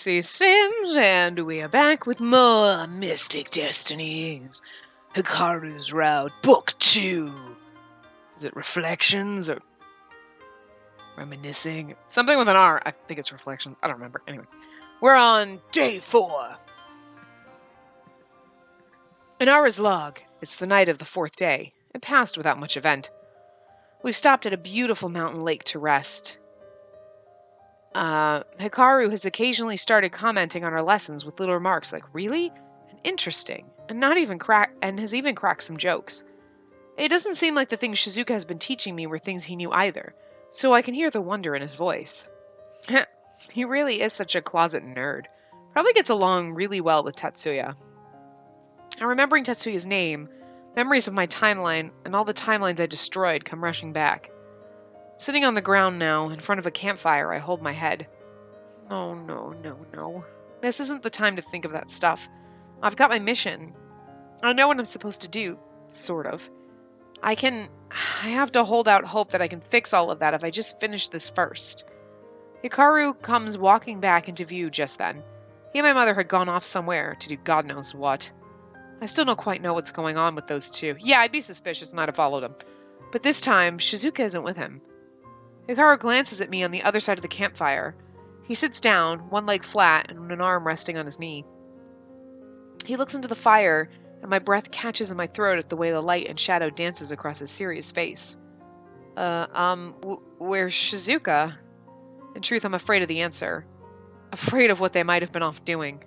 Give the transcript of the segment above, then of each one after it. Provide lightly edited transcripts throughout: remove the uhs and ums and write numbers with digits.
Spacey Sims, and we are back with more Mystic Destinies. Hikaru's Route, Book 2. Is it Reflections or Reminiscing? Something with an R. I think it's Reflections. I don't remember. Anyway, we're on day 4. In Ara's log, it's the night of the 4th day. It passed without much event. We stopped at a beautiful mountain lake to rest. Hikaru has occasionally started commenting on our lessons with little remarks like, really? And interesting. And has even cracked some jokes. It doesn't seem like the things Shizuka has been teaching me were things he knew either, so I can hear the wonder in his voice. He really is such a closet nerd. Probably gets along really well with Tatsuya. And remembering Tatsuya's name, memories of my timeline and all the timelines I destroyed come rushing back. Sitting on the ground now, in front of a campfire, I hold my head. Oh, no. This isn't the time to think of that stuff. I've got my mission. I know what I'm supposed to do, sort of. I have to hold out hope that I can fix all of that if I just finish this first. Hikaru comes walking back into view just then. He and my mother had gone off somewhere to do God knows what. I still don't quite know what's going on with those two. Yeah, I'd be suspicious and I'd have followed him. But this time, Shizuka isn't with him. Hikaru glances at me on the other side of the campfire. He sits down, one leg flat and an arm resting on his knee. He looks into the fire, and my breath catches in my throat at the way the light and shadow dances across his serious face. Where's Shizuka? In truth, I'm afraid of the answer. Afraid of what they might have been off doing.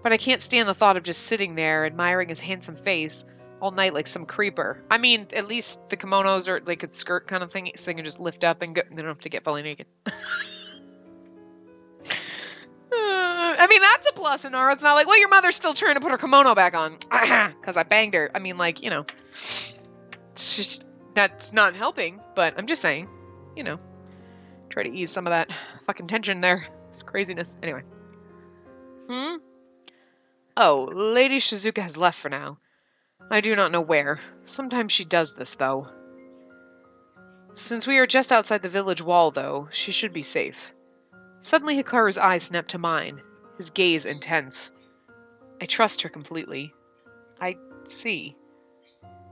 But I can't stand the thought of just sitting there, admiring his handsome face, all night like some creeper. I mean, at least the kimonos are like a skirt kind of thing, so they can just lift up and go. They don't have to get fully naked. I mean, that's a plus in Nara. It's not like, well, your mother's still trying to put her kimono back on because I banged her. I mean, like, it's just, that's not helping. But I'm just saying, try to ease some of that fucking tension there, craziness. Anyway. Oh, Lady Shizuka has left for now. I do not know where. Sometimes she does this, though. Since we are just outside the village wall, though, she should be safe. Suddenly Hikaru's eyes snap to mine, his gaze intense. I trust her completely. I see.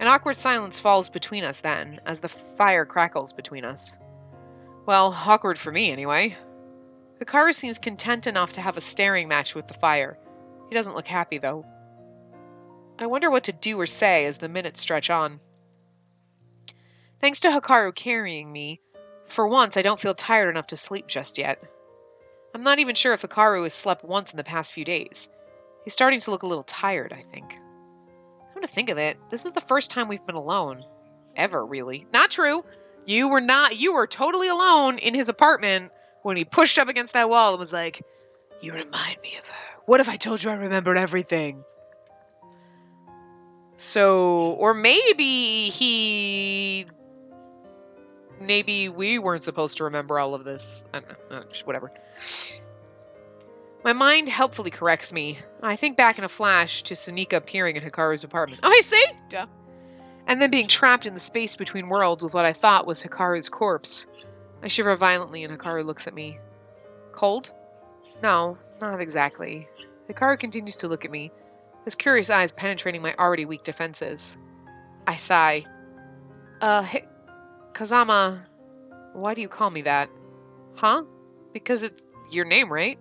An awkward silence falls between us then, as the fire crackles between us. Well, awkward for me, anyway. Hikaru seems content enough to have a staring match with the fire. He doesn't look happy, though. I wonder what to do or say as the minutes stretch on. Thanks to Hikaru carrying me, for once I don't feel tired enough to sleep just yet. I'm not even sure if Hikaru has slept once in the past few days. He's starting to look a little tired, I think. Come to think of it, this is the first time we've been alone. Ever, really. Not true! You were totally alone in his apartment when he pushed up against that wall and was like, "You remind me of her. What if I told you I remembered everything?" So, or maybe we weren't supposed to remember all of this. I don't know, just whatever. My mind helpfully corrects me. I think back in a flash to Sunika appearing in Hikaru's apartment. Oh, hey, see? Duh. And then being trapped in the space between worlds with what I thought was Hikaru's corpse. I shiver violently and Hikaru looks at me. Cold? No, not exactly. Hikaru continues to look at me, his curious eyes penetrating my already weak defenses. I sigh. Hey, Kazama, why do you call me that? Huh? Because it's your name, right?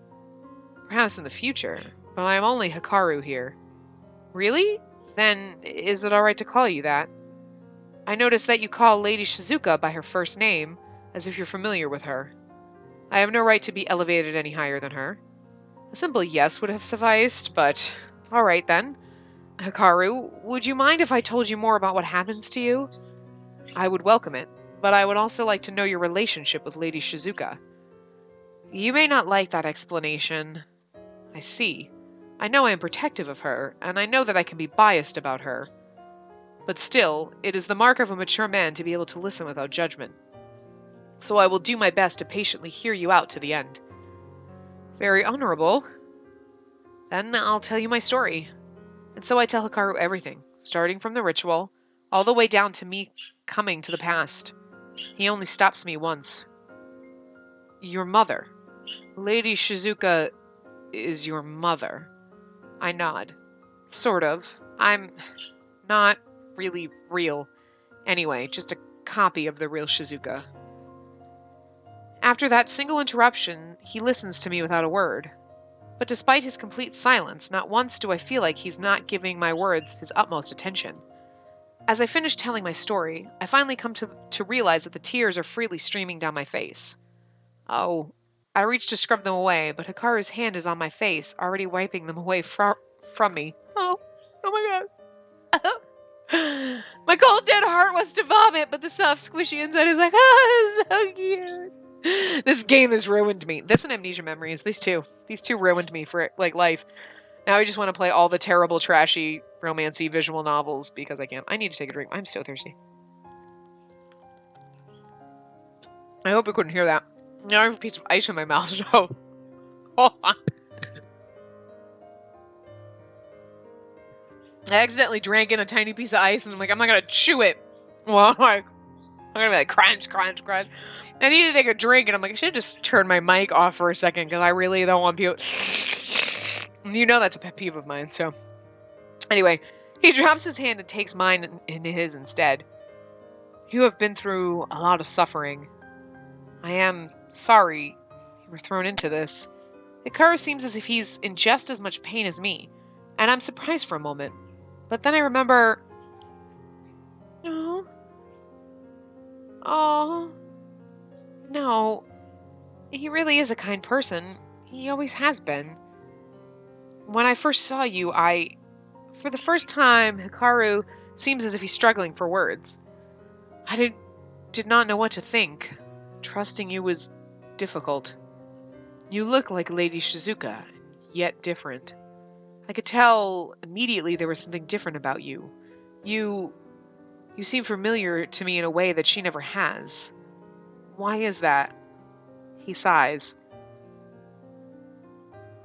Perhaps in the future, but I am only Hikaru here. Really? Then, is it alright to call you that? I notice that you call Lady Shizuka by her first name, as if you're familiar with her. I have no right to be elevated any higher than her. A simple yes would have sufficed, but alright then. Hikaru, would you mind if I told you more about what happens to you? I would welcome it, but I would also like to know your relationship with Lady Shizuka. You may not like that explanation. I see. I know I am protective of her, and I know that I can be biased about her. But still, it is the mark of a mature man to be able to listen without judgment. So I will do my best to patiently hear you out to the end. Very honorable. Then I'll tell you my story. And so I tell Hikaru everything, starting from the ritual, all the way down to me coming to the past. He only stops me once. Your mother, Lady Shizuka, is your mother. I nod. Sort of. I'm not really real. Anyway, just a copy of the real Shizuka. After that single interruption, he listens to me without a word. But despite his complete silence, not once do I feel like he's not giving my words his utmost attention. As I finish telling my story, I finally come to realize that the tears are freely streaming down my face. Oh, I reach to scrub them away, but Hikaru's hand is on my face, already wiping them away from me. Oh my god. My cold dead heart wants to vomit, but the soft squishy inside is like, oh, so cute. This game has ruined me. This and Amnesia Memories, these two ruined me for like life. Now I just want to play all the terrible, trashy, romancy visual novels because I can't. I need to take a drink. I'm so thirsty. I hope you couldn't hear that. Now I have a piece of ice in my mouth, so hold on. I accidentally drank in a tiny piece of ice, and I'm like, I'm not gonna chew it. Well, I'm gonna be like, crunch, crunch, crunch. I need to take a drink, and I'm like, I should just turn my mic off for a second, because I really don't want people... You know that's a pet peeve of mine, so... Anyway, he drops his hand and takes mine in his instead. You have been through a lot of suffering. I am sorry you were thrown into this. Hikaru seems as if he's in just as much pain as me, and I'm surprised for a moment. But then I remember... Oh, no. He really is a kind person. He always has been. When I first saw you, For the first time, Hikaru seems as if he's struggling for words. I did not know what to think. Trusting you was difficult. You look like Lady Shizuka, yet different. I could tell immediately there was something different about you. You seem familiar to me in a way that she never has. Why is that? He sighs.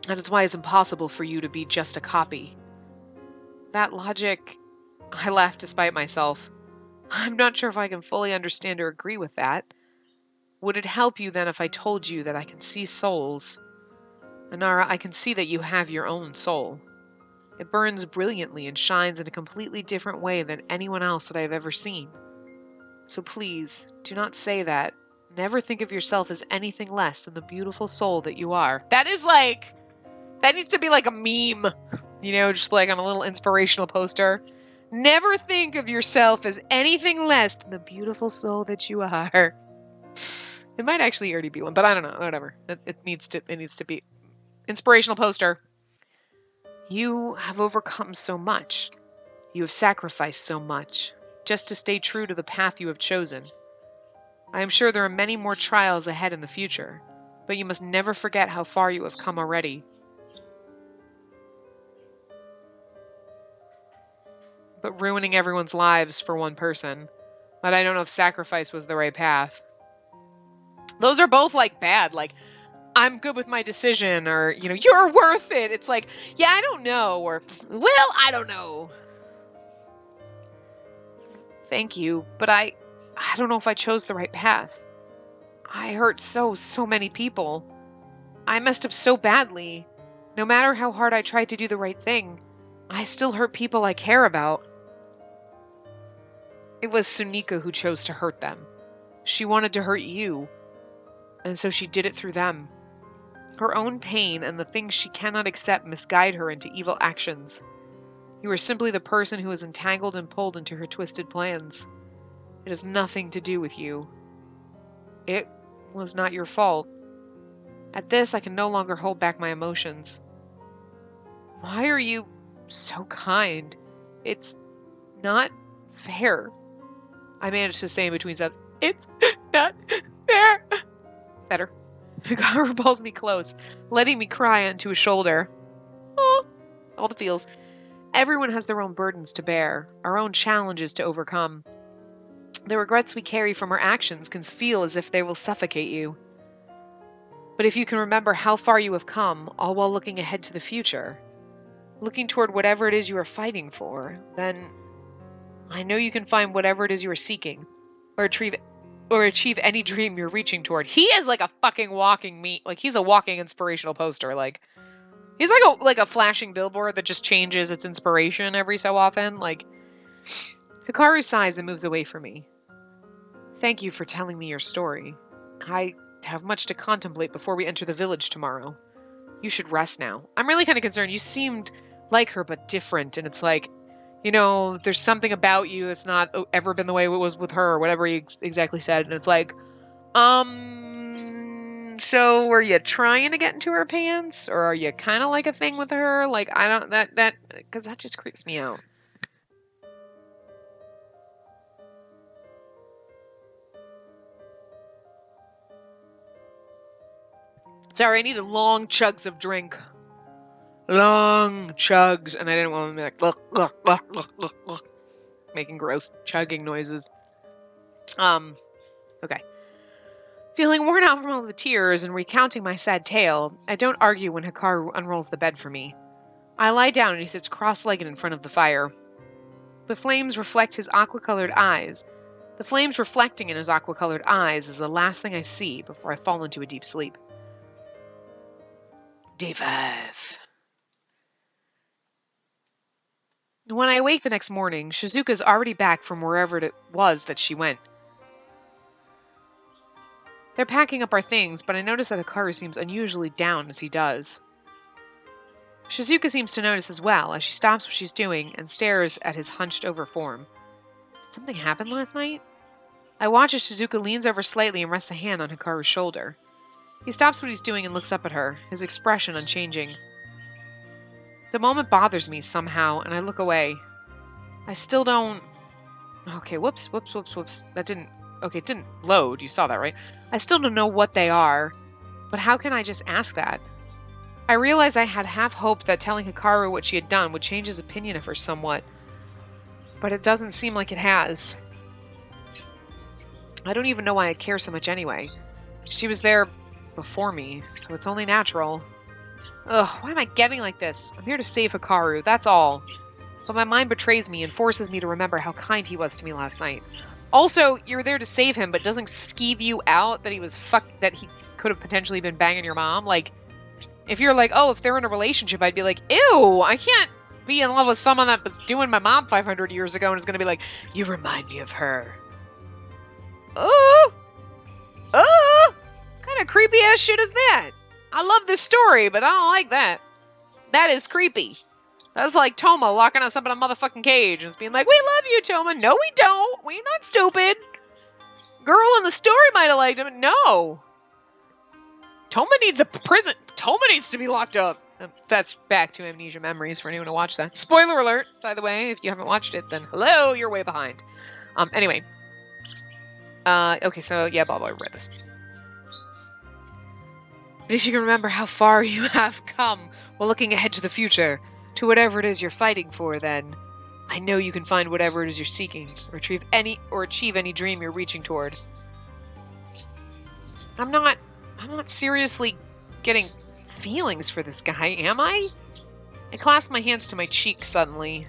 That is why it's impossible for you to be just a copy. That logic... I laugh despite myself. I'm not sure if I can fully understand or agree with that. Would it help you then if I told you that I can see souls? Anara, I can see that you have your own soul. It burns brilliantly and shines in a completely different way than anyone else that I have ever seen. So please, do not say that. Never think of yourself as anything less than the beautiful soul that you are. That needs to be like a meme. You know, just like on a little inspirational poster. Never think of yourself as anything less than the beautiful soul that you are. It might actually already be one, but I don't know. Whatever. It needs to be inspirational poster. You have overcome so much. You have sacrificed so much, just to stay true to the path you have chosen. I am sure there are many more trials ahead in the future, but you must never forget how far you have come already. But ruining everyone's lives for one person. But I don't know if sacrifice was the right path. Those are both, like, bad. Like, I'm good with my decision, or, you know, you're worth it. It's like, yeah, I don't know, or, well, I don't know. Thank you, but I don't know if I chose the right path. I hurt so many people. I messed up so badly. No matter how hard I tried to do the right thing, I still hurt people I care about. It was Sunika who chose to hurt them. She wanted to hurt you, and so she did it through them. Her own pain and the things she cannot accept misguide her into evil actions. You are simply the person who is entangled and pulled into her twisted plans. It has nothing to do with you. It was not your fault. At this, I can no longer hold back my emotions. Why are you so kind? It's not fair. I managed to say in between steps, it's not fair. Better. Hikaru pulls me close, letting me cry onto his shoulder. Oh, all the feels. Everyone has their own burdens to bear, our own challenges to overcome. The regrets we carry from our actions can feel as if they will suffocate you. But if you can remember how far you have come, all while looking ahead to the future, looking toward whatever it is you are fighting for, then I know you can find whatever it is you are seeking, or achieve any dream you're reaching toward. He is like a fucking walking like he's a walking inspirational poster, like. He's like a flashing billboard that just changes its inspiration every so often. Like, Hikaru sighs and moves away from me. Thank you for telling me your story. I have much to contemplate before we enter the village tomorrow. You should rest now. I'm really kind of concerned. You seemed like her, but different. And it's like, you know, there's something about you that's not ever been the way it was with her, or whatever he exactly said. And it's like, so were you trying to get into her pants? Or are you kind of like a thing with her? Like, I don't, because that just creeps me out. Sorry, I needed long chugs of drink. Long chugs. And I didn't want to be like, look, making gross chugging noises. Okay. Feeling worn out from all the tears and recounting my sad tale, I don't argue when Hikaru unrolls the bed for me. I lie down and he sits cross-legged in front of the fire. The flames reflect his aqua-colored eyes. The flames reflecting in his aqua-colored eyes is the last thing I see before I fall into a deep sleep. Day 5. When I awake the next morning, Shizuka's already back from wherever it was that she went. They're packing up our things, but I notice that Hikaru seems unusually down as he does. Shizuka seems to notice as well, as she stops what she's doing and stares at his hunched-over form. Did something happen last night? I watch as Shizuka leans over slightly and rests a hand on Hikaru's shoulder. He stops what he's doing and looks up at her, his expression unchanging. The moment bothers me somehow, and I look away. I still don't... Okay, whoops. That didn't... Okay, it didn't load. You saw that, right? I still don't know what they are, but how can I just ask that? I realized I had half hoped that telling Hikaru what she had done would change his opinion of her somewhat, but it doesn't seem like it has. I don't even know why I care so much anyway. She was there before me, so it's only natural. Ugh, why am I getting like this? I'm here to save Hikaru, that's all. But my mind betrays me and forces me to remember how kind he was to me last night. Also, you're there to save him, but doesn't skeeve you out that he was that he could have potentially been banging your mom? Like, if you're like, oh, if they're in a relationship, I'd be like, ew, I can't be in love with someone that was doing my mom 500 years ago and is going to be like, you remind me of her. Oh, kind of creepy ass shit is that? I love this story, but I don't like that. That is creepy. That's like Toma locking us up in a motherfucking cage and just being like, we love you, Toma. No, we don't. We're not stupid. Girl in the story might have liked him. No. Toma needs a prison. Toma needs to be locked up. That's back to Amnesia Memories for anyone to watch that. Spoiler alert, by the way. If you haven't watched it, then hello, you're way behind. Anyway. Okay, so yeah, blah, blah, I read this. But if you can remember how far you have come while looking ahead to the future, to whatever it is you're fighting for, then I know you can find whatever it is you're seeking, or achieve any dream you're reaching toward. I'm not seriously getting feelings for this guy, am I? I clasp my hands to my cheeks suddenly.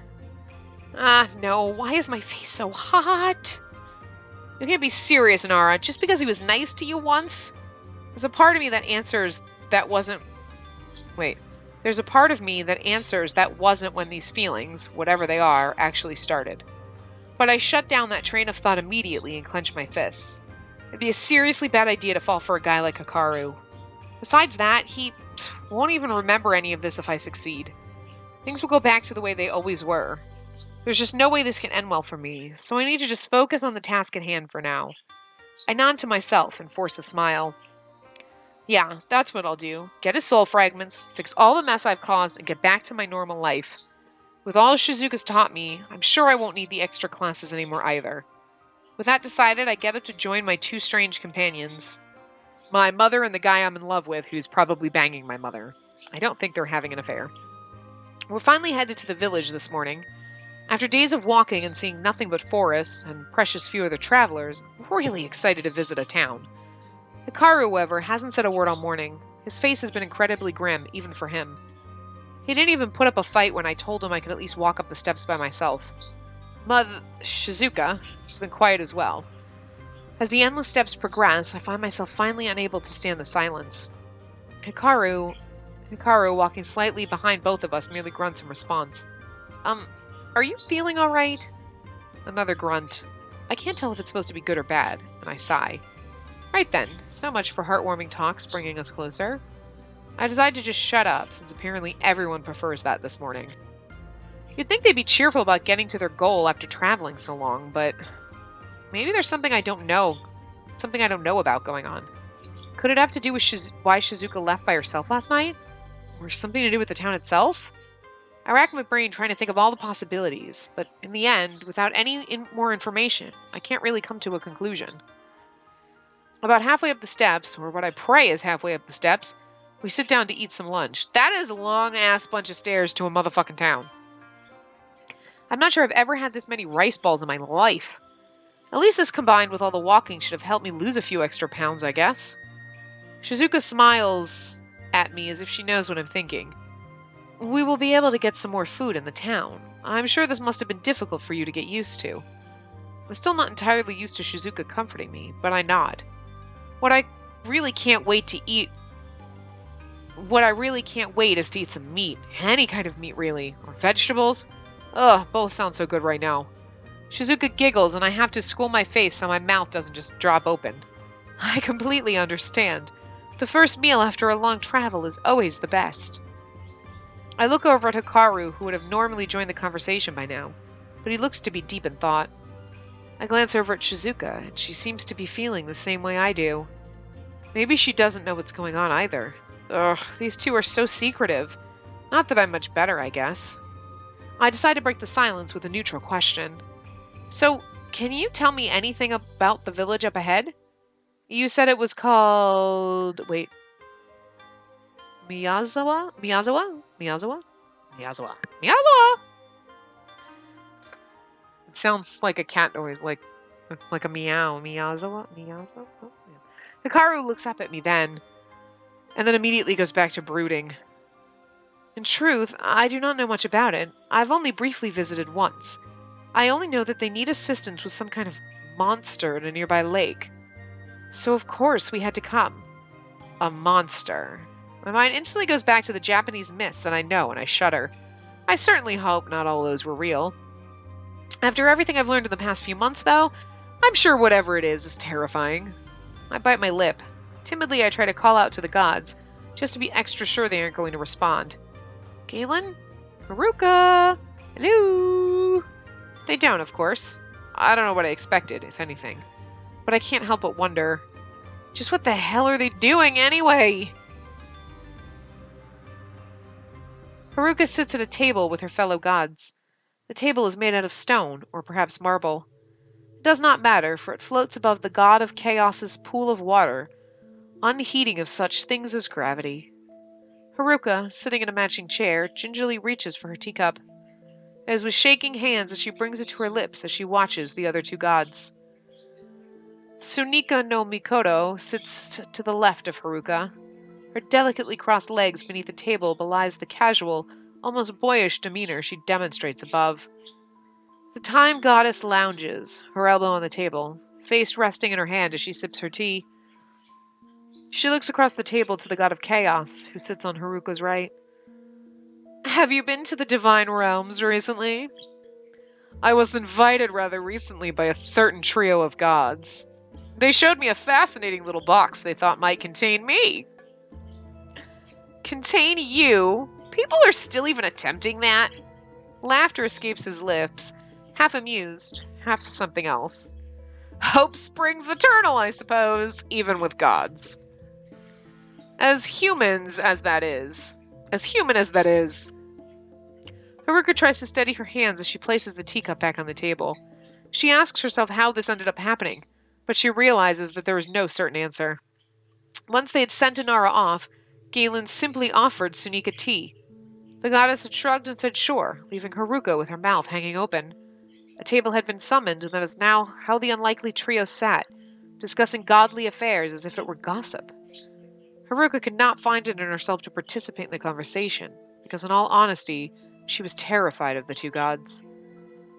No, why is my face so hot? You can't be serious, Nara. Just because he was nice to you once? There's a part of me that answers that wasn't... Wait. There's a part of me that answers that wasn't when these feelings, whatever they are, actually started. But I shut down that train of thought immediately and clenched my fists. It'd be a seriously bad idea to fall for a guy like Hikaru. Besides that, he won't even remember any of this if I succeed. Things will go back to the way they always were. There's just no way this can end well for me, so I need to just focus on the task at hand for now. I nod to myself and force a smile. Yeah, that's what I'll do. Get his soul fragments, fix all the mess I've caused, and get back to my normal life. With all Shizuka's taught me, I'm sure I won't need the extra classes anymore either. With that decided, I get up to join my two strange companions. My mother and the guy I'm in love with, who's probably banging my mother. I don't think they're having an affair. We're finally headed to the village this morning. After days of walking and seeing nothing but forests and precious few other travelers, I'm really excited to visit a town. Hikaru, however, hasn't said a word all morning. His face has been incredibly grim, even for him. He didn't even put up a fight when I told him I could at least walk up the steps by myself. Shizuka has been quiet as well. As the endless steps progress, I find myself finally unable to stand the silence. Hikaru, Hikaru, walking slightly behind both of us, merely grunts in response. Are you feeling all right? Another grunt. I can't tell if it's supposed to be good or bad, and I sigh. Right then, so much for heartwarming talks bringing us closer. I decide to just shut up, since apparently everyone prefers that this morning. You'd think they'd be cheerful about getting to their goal after traveling so long, but maybe there's something I don't know about going on. Could it have to do with why Shizuka left by herself last night? Or something to do with the town itself? I rack my brain trying to think of all the possibilities, but in the end, without any more information, I can't really come to a conclusion. About halfway up the steps, or what I pray is halfway up the steps, we sit down to eat some lunch. That is a long-ass bunch of stairs to a motherfucking town. I'm not sure I've ever had this many rice balls in my life. At least this combined with all the walking should have helped me lose a few extra pounds, I guess. Shizuka smiles at me as if she knows what I'm thinking. We will be able to get some more food in the town. I'm sure this must have been difficult for you to get used to. I'm still not entirely used to Shizuka comforting me, but I nod. What I really can't wait is to eat some meat. Any kind of meat, really. Or vegetables. Ugh, both sound so good right now. Shizuka giggles, and I have to school my face so my mouth doesn't just drop open. I completely understand. The first meal after a long travel is always the best. I look over at Hikaru, who would have normally joined the conversation by now, but he looks to be deep in thought. I glance over at Shizuka, and she seems to be feeling the same way I do. Maybe she doesn't know what's going on either. Ugh, these two are so secretive. Not that I'm much better, I guess. I decide to break the silence with a neutral question. So, can you tell me anything about the village up ahead? You said it was called... Wait. Miyazawa? It sounds like a cat noise, like a meow. Miyazawa? Oh, yeah. Hikaru looks up at me then, and then immediately goes back to brooding. In truth, I do not know much about it. I've only briefly visited once. I only know that they need assistance with some kind of monster in a nearby lake. So of course we had to come. A monster. My mind instantly goes back to the Japanese myths that I know, and I shudder. I certainly hope not all those were real. After everything I've learned in the past few months, though, I'm sure whatever it is terrifying. I bite my lip. Timidly, I try to call out to the gods, just to be extra sure they aren't going to respond. Galen? Haruka? Hello? They don't, of course. I don't know what I expected, if anything. But I can't help but wonder, just what the hell are they doing anyway? Haruka sits at a table with her fellow gods. The table is made out of stone, or perhaps marble. It does not matter, for it floats above the god of chaos's pool of water, unheeding of such things as gravity. Haruka, sitting in a matching chair, gingerly reaches for her teacup. It is with shaking hands that she brings it to her lips as she watches the other two gods. Sunika no Mikoto sits to the left of Haruka. Her delicately crossed legs beneath the table belies the casual, almost boyish demeanor she demonstrates above. The time goddess lounges, her elbow on the table, face resting in her hand as she sips her tea. She looks across the table to the god of chaos, who sits on Haruka's right. Have you been to the Divine Realms recently? I was invited rather recently by a certain trio of gods. They showed me a fascinating little box they thought might contain me. Contain you? People are still even attempting that? Laughter escapes his lips, half amused, half something else. Hope springs eternal, I suppose, even with gods. As human as that is. Haruka tries to steady her hands as she places the teacup back on the table. She asks herself how this ended up happening, but she realizes that there is no certain answer. Once they had sent Inara off, Galen simply offered Sunika tea. The goddess had shrugged and said sure, leaving Haruka with her mouth hanging open. A table had been summoned, and that is now how the unlikely trio sat, discussing godly affairs as if it were gossip. Haruka could not find it in herself to participate in the conversation, because in all honesty, she was terrified of the two gods.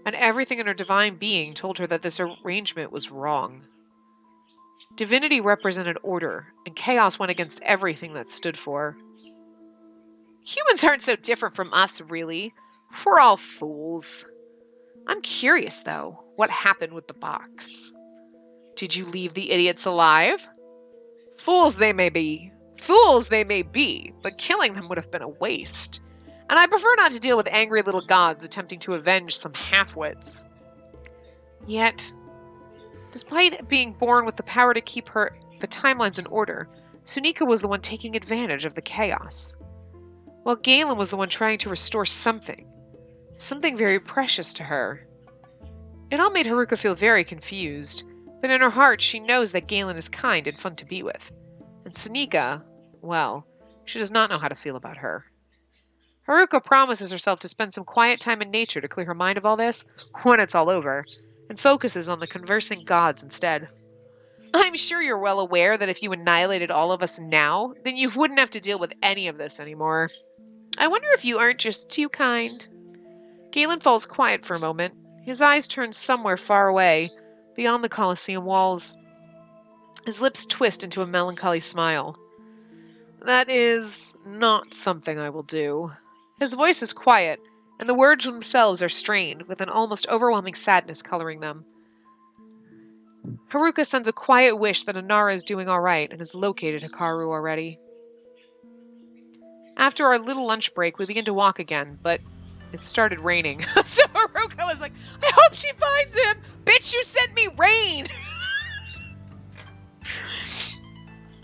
And everything in her divine being told her that this arrangement was wrong. Divinity represented order, and chaos went against everything that stood for. Humans aren't so different from us, really. We're all fools. I'm curious, though, what happened with the box? Did you leave the idiots alive? Fools they may be. Fools they may be, but killing them would have been a waste. And I prefer not to deal with angry little gods attempting to avenge some half-wits. Yet, despite being born with the power to keep the timelines in order, Sunika was the one taking advantage of the chaos, while Galen was the one trying to restore something very precious to her. It all made Haruka feel very confused, but in her heart she knows that Galen is kind and fun to be with. And Sunika, well, she does not know how to feel about her. Haruka promises herself to spend some quiet time in nature to clear her mind of all this when it's all over, and focuses on the conversing gods instead. I'm sure you're well aware that if you annihilated all of us now, then you wouldn't have to deal with any of this anymore. I wonder if you aren't just too kind. Galen falls quiet for a moment. His eyes turn somewhere far away, beyond the Colosseum walls. His lips twist into a melancholy smile. That is not something I will do. His voice is quiet, and the words themselves are strained, with an almost overwhelming sadness coloring them. Haruka sends a quiet wish that Inara is doing all right and has located Hikaru already. After our little lunch break, we begin to walk again, but it started raining. So Haruka was like, I hope she finds him! Bitch, you sent me rain!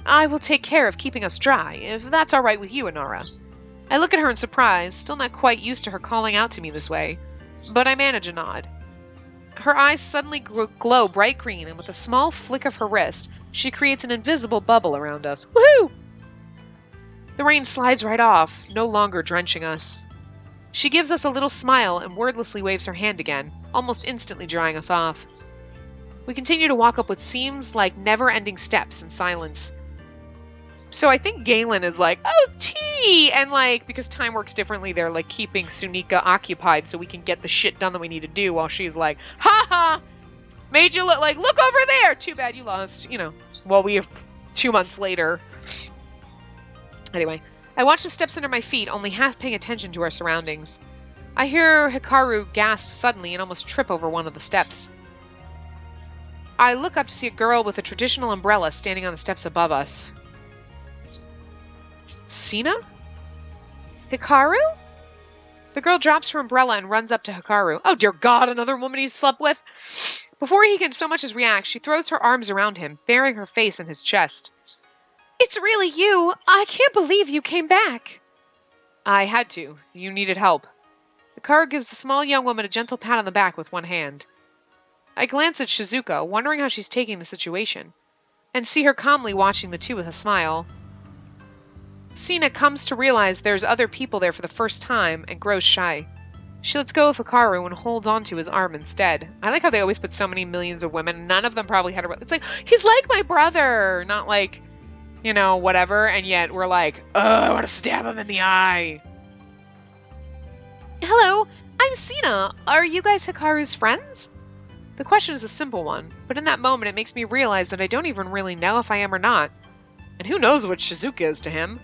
I will take care of keeping us dry, if that's all right with you, Inara. I look at her in surprise, still not quite used to her calling out to me this way, but I manage a nod. Her eyes suddenly glow bright green, and with a small flick of her wrist, she creates an invisible bubble around us. Woohoo! The rain slides right off, no longer drenching us. She gives us a little smile and wordlessly waves her hand again, almost instantly drying us off. We continue to walk up what seems like never-ending steps in silence. So I think Galen is like, oh, tea! And because time works differently, they're keeping Sunika occupied so we can get the shit done that we need to do while she's like, ha ha! Made you look look over there! Too bad you lost, Well, we have 2 months later. Anyway, I watch the steps under my feet, only half paying attention to our surroundings. I hear Hikaru gasp suddenly and almost trip over one of the steps. I look up to see a girl with a traditional umbrella standing on the steps above us. Sina? Hikaru? The girl drops her umbrella and runs up to Hikaru. Oh dear God, another woman he's slept with? Before he can so much as react, she throws her arms around him, burying her face in his chest. It's really you! I can't believe you came back! I had to. You needed help. Hikaru gives the small young woman a gentle pat on the back with one hand. I glance at Shizuka, wondering how she's taking the situation, and see her calmly watching the two with a smile. Sina comes to realize there's other people there for the first time and grows shy. She lets go of Hikaru and holds onto his arm instead. I like how they always put so many millions of women. None of them probably had a... It's like, he's like my brother! Not whatever, and yet we're like, I want to stab him in the eye. Hello, I'm Sina. Are you guys Hikaru's friends? The question is a simple one, but in that moment it makes me realize that I don't even really know if I am or not. And who knows what Shizuka is to him?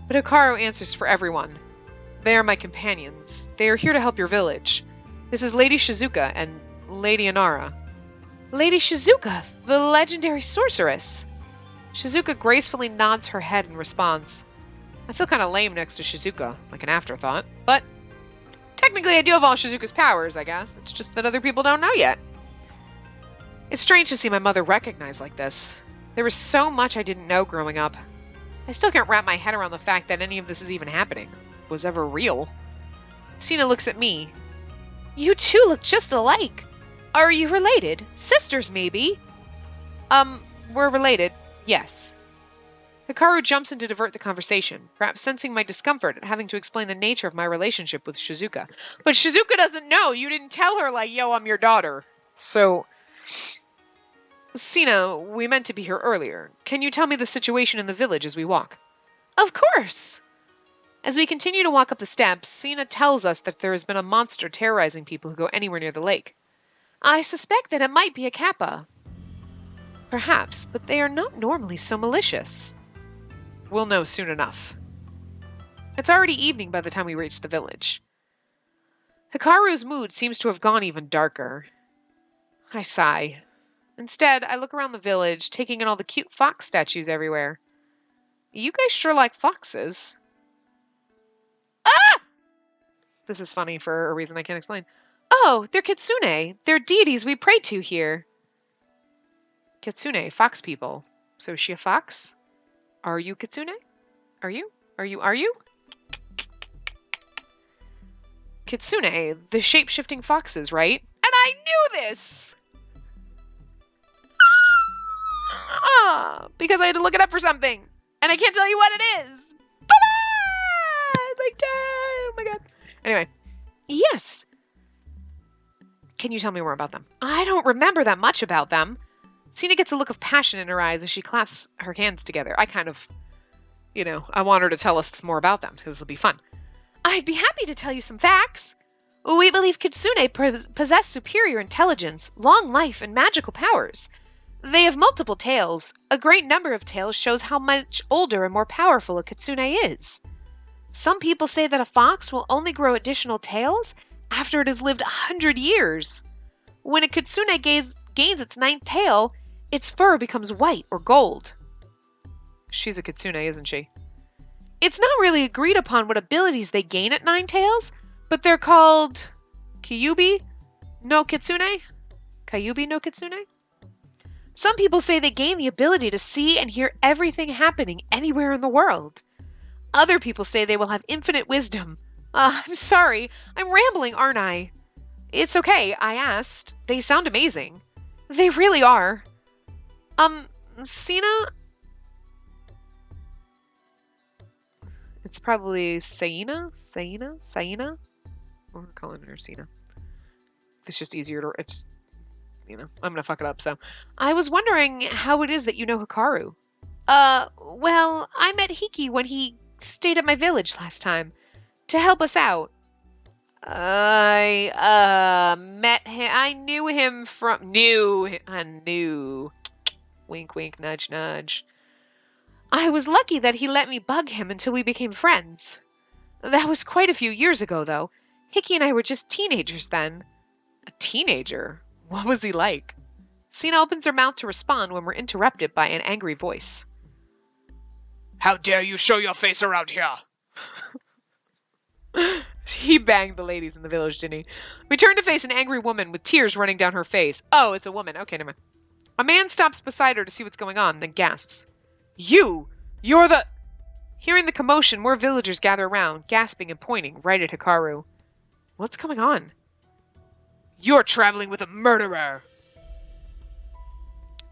But Hikaru answers for everyone. They are my companions. They are here to help your village. This is Lady Shizuka and Lady Inara. Lady Shizuka, the legendary sorceress. Shizuka gracefully nods her head in response. I feel kind of lame next to Shizuka, like an afterthought, but technically I do have all Shizuka's powers, I guess. It's just that other people don't know yet. It's strange to see my mother recognized like this. There was so much I didn't know growing up. I still can't wrap my head around the fact that any of this is even happening. Was ever real. Sina looks at me. You two look just alike. Are you related? Sisters, maybe? We're related. Yes. Hikaru jumps in to divert the conversation, perhaps sensing my discomfort at having to explain the nature of my relationship with Shizuka. But Shizuka doesn't know. You didn't tell her, yo, I'm your daughter. So, Sina, we meant to be here earlier. Can you tell me the situation in the village as we walk? Of course. As we continue to walk up the steps, Sina tells us that there has been a monster terrorizing people who go anywhere near the lake. I suspect that it might be a kappa. Perhaps, but they are not normally so malicious. We'll know soon enough. It's already evening by the time we reach the village. Hikaru's mood seems to have gone even darker. I sigh. Instead, I look around the village, taking in all the cute fox statues everywhere. You guys sure like foxes. Ah! This is funny for a reason I can't explain. Oh, they're kitsune. They're deities we pray to here. Kitsune, fox people. So is she a fox? Are you kitsune? Are you? Are you? Kitsune, the shape-shifting foxes, right? And I knew this! Because I had to look it up for something. And I can't tell you what it is. But like, oh my god. Anyway. Yes. Can you tell me more about them? I don't remember that much about them. Sina gets a look of passion in her eyes as she clasps her hands together. I kind of, I want her to tell us more about them, because it'll be fun. I'd be happy to tell you some facts. We believe kitsune possess superior intelligence, long life, and magical powers. They have multiple tails. A great number of tails shows how much older and more powerful a kitsune is. Some people say that a fox will only grow additional tails after it has lived 100 years. When a kitsune gains its 9th tail, its fur becomes white or gold. She's a kitsune, isn't she? It's not really agreed upon what abilities they gain at 9 tails, but they're called Kyubi no Kitsune? Kyubi no Kitsune? Some people say they gain the ability to see and hear everything happening anywhere in the world. Other people say they will have infinite wisdom. I'm sorry, I'm rambling, aren't I? It's okay, I asked. They sound amazing. They really are. Sina? It's probably Saina? We're calling her Sina. It's just easier to, I'm gonna fuck it up, so. I was wondering how it is that you know Hikaru. Well, I met Hiki when he stayed at my village last time to help us out. I met him. I knew him from. I knew. Wink, wink, nudge, nudge. I was lucky that he let me bug him until we became friends. That was quite a few years ago, though. Hickey and I were just teenagers then. A teenager? What was he like? Sina opens her mouth to respond when we're interrupted by an angry voice. How dare you show your face around here? He banged the ladies in the village, didn't he? We turn to face an angry woman with tears running down her face. Oh, it's a woman. Okay, never mind. A man stops beside her to see what's going on, then gasps. You're the... Hearing the commotion, more villagers gather around, gasping and pointing right at Hikaru. What's going on? You're traveling with a murderer.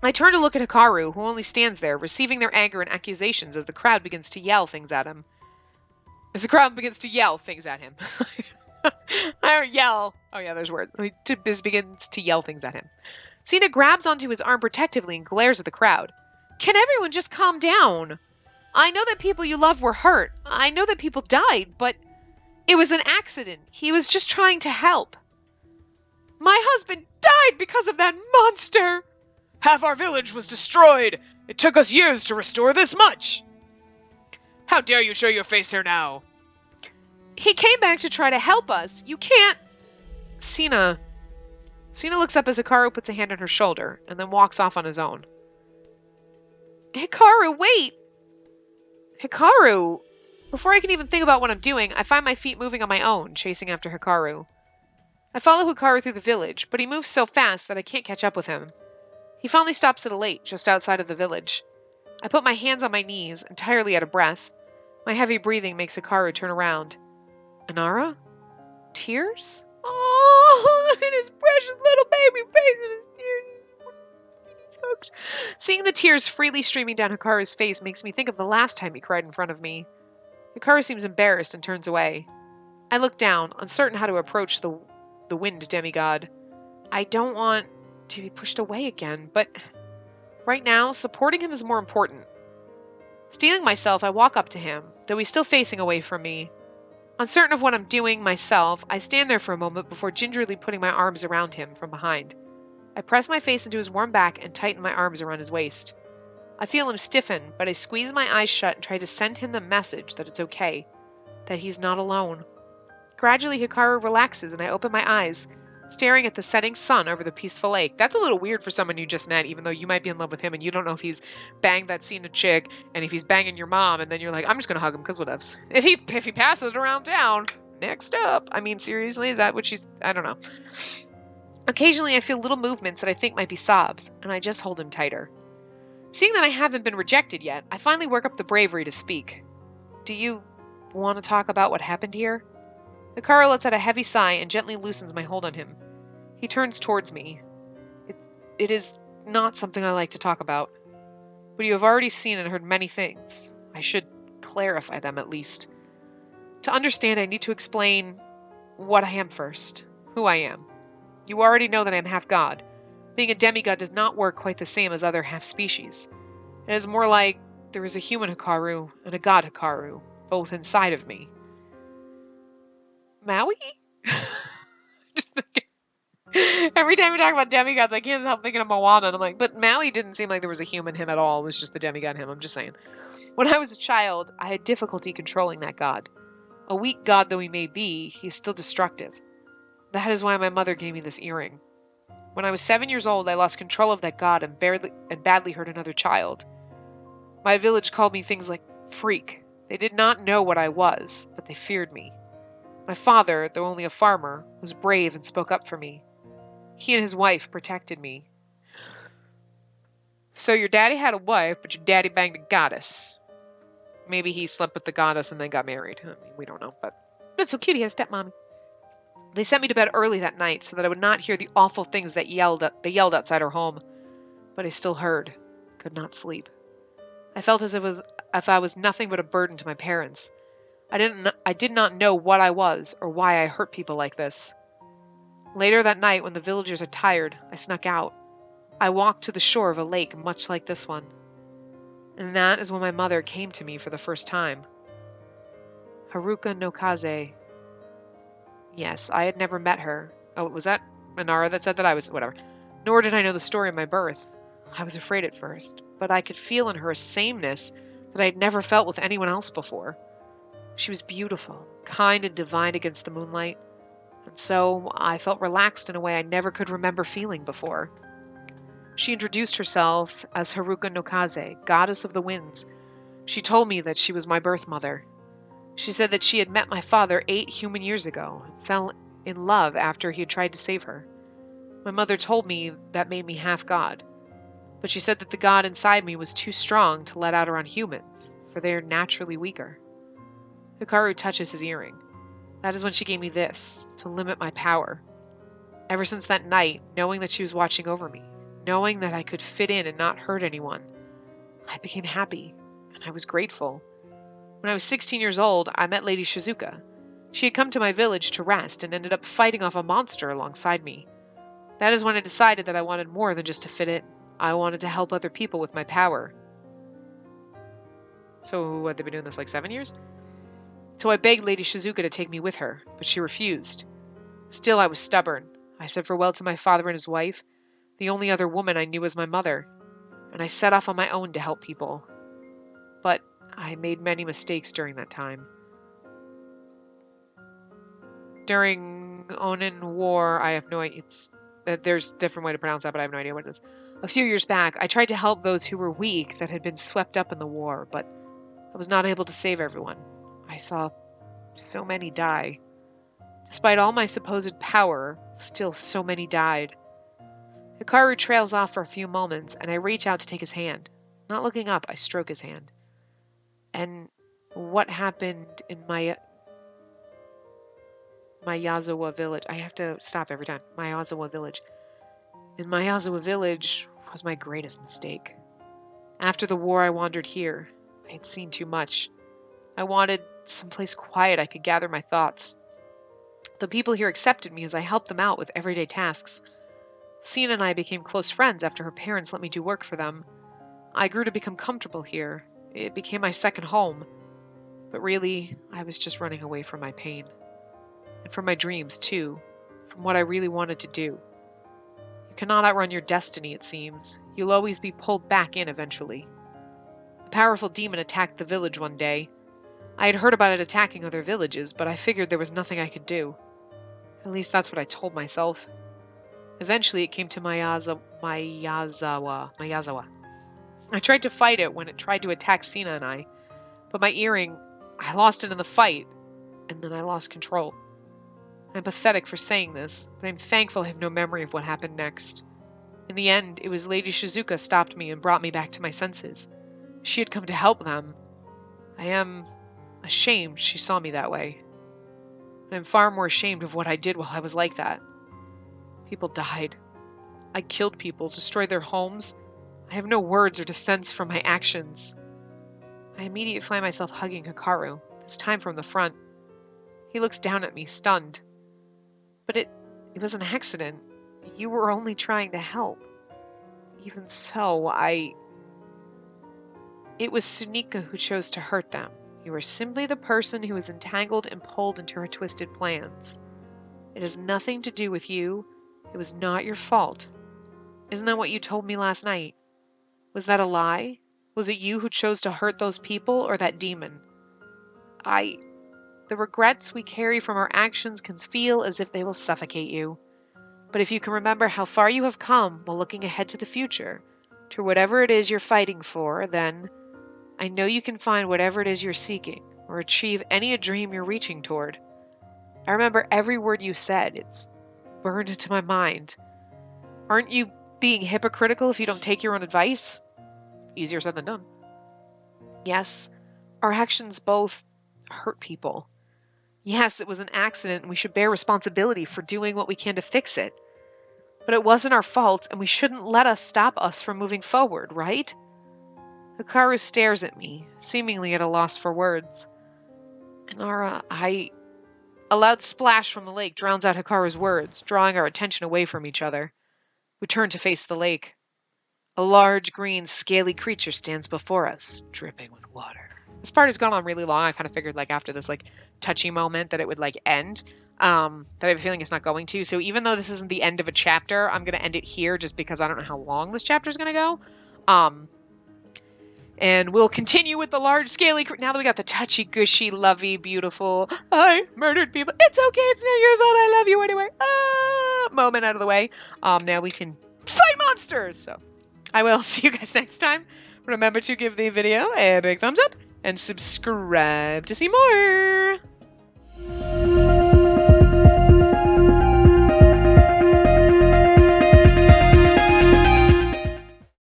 I turn to look at Hikaru, who only stands there, receiving their anger and accusations as the crowd begins to yell things at him. I don't yell. Oh yeah, there's words. He begins to yell things at him. Sina grabs onto his arm protectively and glares at the crowd. Can everyone just calm down? I know that people you love were hurt. I know that people died, but it was an accident. He was just trying to help. My husband died because of that monster! Half our village was destroyed. It took us years to restore this much. How dare you show your face here now? He came back to try to help us. You can't... Sina looks up as Hikaru puts a hand on her shoulder and then walks off on his own. Hikaru, wait! Hikaru! Before I can even think about what I'm doing, I find my feet moving on my own, chasing after Hikaru. I follow Hikaru through the village, but he moves so fast that I can't catch up with him. He finally stops at a lake just outside of the village. I put my hands on my knees, entirely out of breath. My heavy breathing makes Hikaru turn around. Inara? Tears? Oh, look at his precious little baby face and his tears. Seeing the tears freely streaming down Hikaru's face makes me think of the last time he cried in front of me. Hikaru seems embarrassed and turns away. I look down, uncertain how to approach the wind demigod. I don't want to be pushed away again, but right now, supporting him is more important. Steeling myself, I walk up to him, though he's still facing away from me. Uncertain of what I'm doing myself, I stand there for a moment before gingerly putting my arms around him from behind. I press my face into his warm back and tighten my arms around his waist. I feel him stiffen, but I squeeze my eyes shut and try to send him the message that it's okay. that he's not alone. Gradually, Hikaru relaxes and I open my eyes, staring at the setting sun over the peaceful lake. That's a little weird for someone you just met, even though you might be in love with him and you don't know if he's banged that Cena chick and if he's banging your mom, and then you're like, I'm just gonna hug him because whatevs. If he passes it around town, next up. I mean, seriously, is that what she's... I don't know. Occasionally, I feel little movements that I think might be sobs, and I just hold him tighter. Seeing that I haven't been rejected yet, I finally work up the bravery to speak. Do you want to talk about what happened here? Hikaru lets out a heavy sigh and gently loosens my hold on him. He turns towards me. It is not something I like to talk about, but you have already seen and heard many things. I should clarify them at least. To understand, I need to explain what I am first, who I am. You already know that I am half god. Being a demigod does not work quite the same as other half-species. It is more like there is a human Hikaru and a god Hikaru, both inside of me. Maui? Just thinking. Every time we talk about demigods, I can't help thinking of Moana, and I'm like, but Maui didn't seem like there was a human him at all. It was just the demigod him. I'm just saying. When I was a child, I had difficulty controlling that god. A weak god though he may be, he is still destructive. That is why my mother gave me this earring. When I was 7 years old, I lost control of that god and badly hurt another child. My village called me things like freak. They did not know what I was, but they feared me. My father, though only a farmer, was brave and spoke up for me. He and his wife protected me. So your daddy had a wife, but your daddy banged a goddess. Maybe he slept with the goddess and then got married. I mean, we don't know, but it's so cute. He has a stepmommy. They sent me to bed early that night so that I would not hear the awful things that they yelled outside our home. But I still heard, could not sleep. I felt as if I was nothing but a burden to my parents. I did not know what I was or why I hurt people like this. Later that night, when the villagers had tired, I snuck out. I walked to the shore of a lake much like this one. And that is when my mother came to me for the first time. Haruka no Kaze. Yes, I had never met her. Oh, was that Inara that said that? Whatever. Nor did I know the story of my birth. I was afraid at first, but I could feel in her a sameness that I had never felt with anyone else before. She was beautiful, kind and divine against the moonlight, and so I felt relaxed in a way I never could remember feeling before. She introduced herself as Haruka no Kaze, goddess of the winds. She told me that she was my birth mother. She said that she had met my father 8 human years ago and fell in love after he had tried to save her. My mother told me that made me half god, but she said that the god inside me was too strong to let out around humans, for they are naturally weaker. Hikaru touches his earring. That is when she gave me this, to limit my power. Ever since that night, knowing that she was watching over me, knowing that I could fit in and not hurt anyone, I became happy, and I was grateful. When I was 16 years old, I met Lady Shizuka. She had come to my village to rest and ended up fighting off a monster alongside me. That is when I decided that I wanted more than just to fit in. I wanted to help other people with my power. So, what, they've been doing this like 7 years? So I begged Lady Shizuka to take me with her, but she refused. Still, I was stubborn. I said farewell to my father and his wife, the only other woman I knew was my mother, and I set off on my own to help people. But I made many mistakes during that time. During Onin War, I have no idea. There's a different way to pronounce that, but I have no idea what it is. A few years back, I tried to help those who were weak that had been swept up in the war, but I was not able to save everyone. I saw so many die. Despite all my supposed power, still so many died. Hikaru trails off for a few moments, and I reach out to take his hand. Not looking up, I stroke his hand. And what happened in my Yazawa village? I have to stop every time. My Yazawa village. In my Yazawa village was my greatest mistake. After the war, I wandered here. I had seen too much. I wanted someplace quiet I could gather my thoughts. The people here accepted me as I helped them out with everyday tasks. Sina and I became close friends after her parents let me do work for them. I grew to become comfortable here. It became my second home. But really, I was just running away from my pain. And from my dreams, too. From what I really wanted to do. You cannot outrun your destiny, it seems. You'll always be pulled back in eventually. A powerful demon attacked the village one day. I had heard about it attacking other villages, but I figured there was nothing I could do. At least that's what I told myself. Eventually, it came to Mayazawa. I tried to fight it when it tried to attack Sina and I, but my earring, I lost it in the fight, and then I lost control. I'm pathetic for saying this, but I'm thankful I have no memory of what happened next. In the end, it was Lady Shizuka stopped me and brought me back to my senses. She had come to help them. I am ashamed she saw me that way. And I'm far more ashamed of what I did while I was like that. People died. I killed people, destroyed their homes. I have no words or defense for my actions. I immediately find myself hugging Hikaru, this time from the front. He looks down at me, stunned. But it was an accident. You were only trying to help. Even so, It was Sunika who chose to hurt them. You were simply the person who was entangled and pulled into her twisted plans. It has nothing to do with you. It was not your fault. Isn't that what you told me last night? Was that a lie? Was it you who chose to hurt those people or that demon? The regrets we carry from our actions can feel as if they will suffocate you. But if you can remember how far you have come while looking ahead to the future, to whatever it is you're fighting for, then I know you can find whatever it is you're seeking, or achieve any dream you're reaching toward. I remember every word you said. It's burned into my mind. Aren't you being hypocritical if you don't take your own advice? Easier said than done. Yes, our actions both hurt people. Yes, it was an accident and we should bear responsibility for doing what we can to fix it. But it wasn't our fault and we shouldn't let us stop us from moving forward, right? Hikaru stares at me, seemingly at a loss for words. Inara, A loud splash from the lake drowns out Hikaru's words, drawing our attention away from each other. We turn to face the lake. A large, green, scaly creature stands before us, dripping with water. This part has gone on really long. I kind of figured, after this, touchy moment that it would, end. But I have a feeling it's not going to. So even though this isn't the end of a chapter, I'm going to end it here just because I don't know how long this chapter is going to go. And we'll continue with the large, scaly... Now that we got the touchy, gushy, lovey, beautiful, I murdered people. It's okay. It's not your fault. I love you anyway. Moment out of the way. Now we can fight monsters. So I will see you guys next time. Remember to give the video a big thumbs up and subscribe to see more.